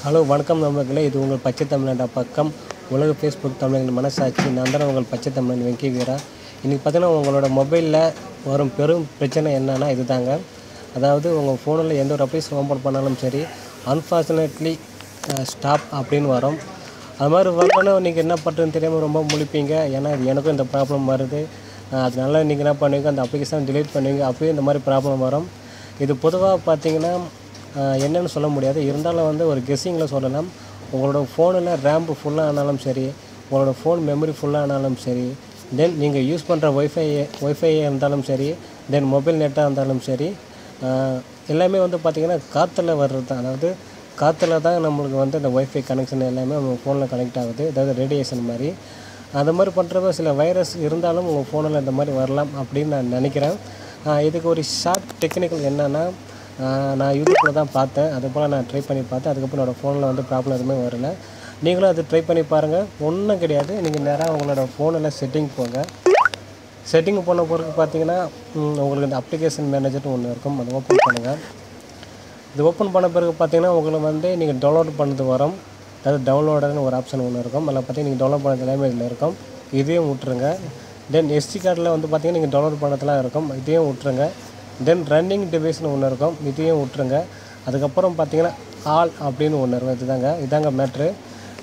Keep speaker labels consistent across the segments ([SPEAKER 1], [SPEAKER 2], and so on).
[SPEAKER 1] Hello வணக்கம் நண்பர்களே, இது உங்கள் பச்சை தமிழன்டா பக்கம் உலக ஃபேஸ்புக் தமிழர்கள் மனசாட்சி. நான் தான் உங்கள் பச்சை தமிழன் வெங்கி வீரா. இன்றைக்கி பார்த்தீங்கன்னா உங்களோட மொபைலில் வரும் பெரும் பிரச்சனை என்னென்னா இது தாங்க. அதாவது உங்கள் ஃபோனில் எந்த ஒரு அப்ளிகேஷன் ஓப்பன் பண்ணாலும் சரி, அன்ஃபார்ச்சுனேட்லி ஸ்டாப் அப்படின்னு வரும். அது மாதிரி வரணும்னா நீங்கள் என்ன பண்ணுறதுன்னு தெரியாமல் ரொம்ப முழிப்பீங்க. ஏன்னா இது எனக்கும் இந்த ப்ராப்ளம் வருது. அதனால நீங்கள் என்ன பண்ணுவீங்க, அந்த அப்ளிகேஷன் டிலீட் பண்ணுவீங்க. அப்போயே இந்த மாதிரி ப்ராப்ளம் வரும். இது பொதுவாக பார்த்தீங்கன்னா என்னென்னு சொல்ல முடியாது. இருந்தாலும் வந்து ஒரு கெஸ்ஸிங்கில் சொல்லலாம். உங்களோட ஃபோனில் ரேம்பு ஃபுல்லாக ஆனாலும் சரி, உங்களோட ஃபோன் மெமரி ஃபுல்லாக ஆனாலும் சரி, தென் நீங்கள் யூஸ் பண்ணுற ஒய்ஃபை இருந்தாலும் சரி, தென் மொபைல் நெட்டாக இருந்தாலும் சரி, எல்லாமே வந்து பார்த்திங்கன்னா காற்றுல வர்றது தான். அதாவது காற்றுல தான் நம்மளுக்கு வந்து இந்த ஒய்ஃபை கனெக்ஷன் எல்லாமே உங்கள் ஃபோனில் கனெக்ட் ஆகுது. அதாவது ரேடியேஷன் மாதிரி. அந்த மாதிரி பண்ணுறப்ப சில வைரஸ் இருந்தாலும் உங்கள் ஃபோனில் இந்த மாதிரி வரலாம் அப்படின்னு நான் நினைக்கிறேன். இதுக்கு ஒரு ஷார்ட் டெக்னிக்கல் என்னென்னா, நான் யூடியூப்பில் தான் பார்த்தேன். அதுபோல் நான் ட்ரை பண்ணி பார்த்தேன். அதுக்கப்புறம் என்னோடய ஃபோனில் வந்து ப்ராப்ளம் எதுவுமே வரல. நீங்களும் அது ட்ரை பண்ணி பாருங்கள். ஒன்றும் கிடையாது. நீங்கள் நேராக உங்களோட ஃபோனில் செட்டிங் போங்க. செட்டிங் போன பிறகு பார்த்தீங்கன்னா உங்களுக்கு இந்த அப்ளிகேஷன் மேனேஜர்னு ஒன்று இருக்கும். அதை ஓப்பன் பண்ணுங்கள். இது ஓப்பன் பண்ண பிறகு பார்த்தீங்கன்னா உங்களுக்கு வந்து நீங்கள் டவுன்லோட் பண்ணது வரும். அதாவது டவுன்லோடுன்னு ஒரு ஆப்ஷன் ஒன்று இருக்கும். அதில் பார்த்தீங்கன்னா நீங்கள் டவுன்லோட் பண்ணது எல்லாமே இதில் இருக்கும். இதையும் விட்டுருங்க. தென் எஸ்டி கார்டில் வந்து பார்த்தீங்கன்னா நீங்கள் டவுன்லோட் பண்ணதெல்லாம் இருக்கும். இதையும் விட்டுருங்க. தென் ரன்னிங் டிவைஸ்னு ஒன்று இருக்கும். இதையும் விட்டுருங்க. அதுக்கப்புறம் பார்த்தீங்கன்னா ஆல் அப்படின்னு ஒன்று இருக்கும். இதாங்க மேட்ரு.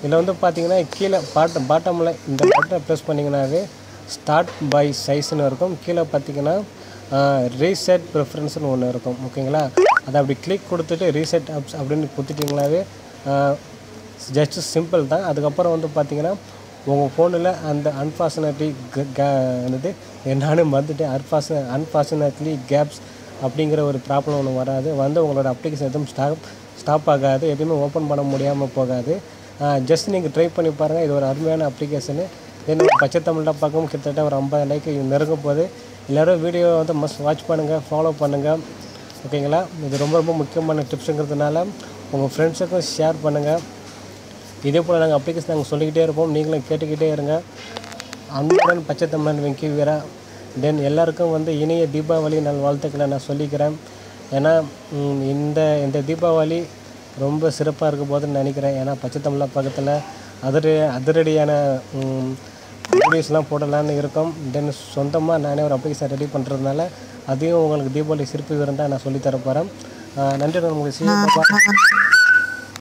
[SPEAKER 1] இதில் வந்து பார்த்தீங்கன்னா கீழே பாட்டமில் இந்த பட்டனை ப்ரெஸ் பண்ணிங்கன்னாவே ஸ்டார்ட் பை சைஸ்னு இருக்கும். கீழே பார்த்தீங்கன்னா ரீசெட் ப்ரிஃபரன்ஸ்னு ஒன்று இருக்கும். ஓகேங்களா? அதை அப்படி கிளிக் கொடுத்துட்டு ரீசெட் ஆப்ஸ் அப்படின்னு கொடுத்துட்டிங்கனாவே ஜஸ்ட்டு சிம்பிள் தான். அதுக்கப்புறம் வந்து பார்த்திங்கன்னா உங்கள் ஃபோனில் அந்த என்னன்னு மறந்துட்டு அன்ஃபார்ச்சுனேட்லி கேப்ஸ் அப்படிங்கிற ஒரு ப்ராப்ளம் ஒன்று வராது. வந்து உங்களோட அப்ளிகேஷன் எதுவும் ஸ்டாப் ஆகாது. எதுவுமே ஓப்பன் பண்ண முடியாமல் போகாது. ஜஸ்ட் நீங்கள் ட்ரை பண்ணி பாருங்கள். இது ஒரு அருமையான அப்ளிகேஷனு. தென் பச்சை தமிழ்ல பக்கம் கிட்டத்தட்ட ஒரு 50 லைக் நெருங்கும் போது எல்லோரும் வீடியோ வந்து மஸ்ட் வாட்ச் பண்ணுங்கள், ஃபாலோ பண்ணுங்கள். ஓகேங்களா? இது ரொம்ப ரொம்ப முக்கியமான டிப்ஸுங்கிறதுனால உங்கள் ஃப்ரெண்ட்ஸுக்கும் ஷேர் பண்ணுங்கள். இதே போல் நாங்கள் அப்ளிகேஷன் நாங்கள் சொல்லிக்கிட்டே இருப்போம். நீங்களும் கேட்டுக்கிட்டே இருங்க. அன்புடன் பச்சை தமிழன் வெங்கி வீரா. தென் எல்லாருக்கும் வந்து இனிய தீபாவளி நல்வாழ்த்துக்களை நான் சொல்லிக்கிறேன். ஏன்னா இந்த தீபாவளி ரொம்ப சிறப்பாக இருக்க போதுன்னு நினைக்கிறேன். ஏன்னா பச்சை தமிழ பக்கத்தில் அதிரடியான வீடியோஸ்லாம் போடலான்னு இருக்கோம். தென் சொந்தமாக நானே ஒரு அப்ளிகேஷன் ரெடி பண்ணுறதுனால அதையும் உங்களுக்கு தீபாவளி சிறப்பு இருந்தால் நான் சொல்லித்தர போகிறேன். நன்றி. உங்களுக்கு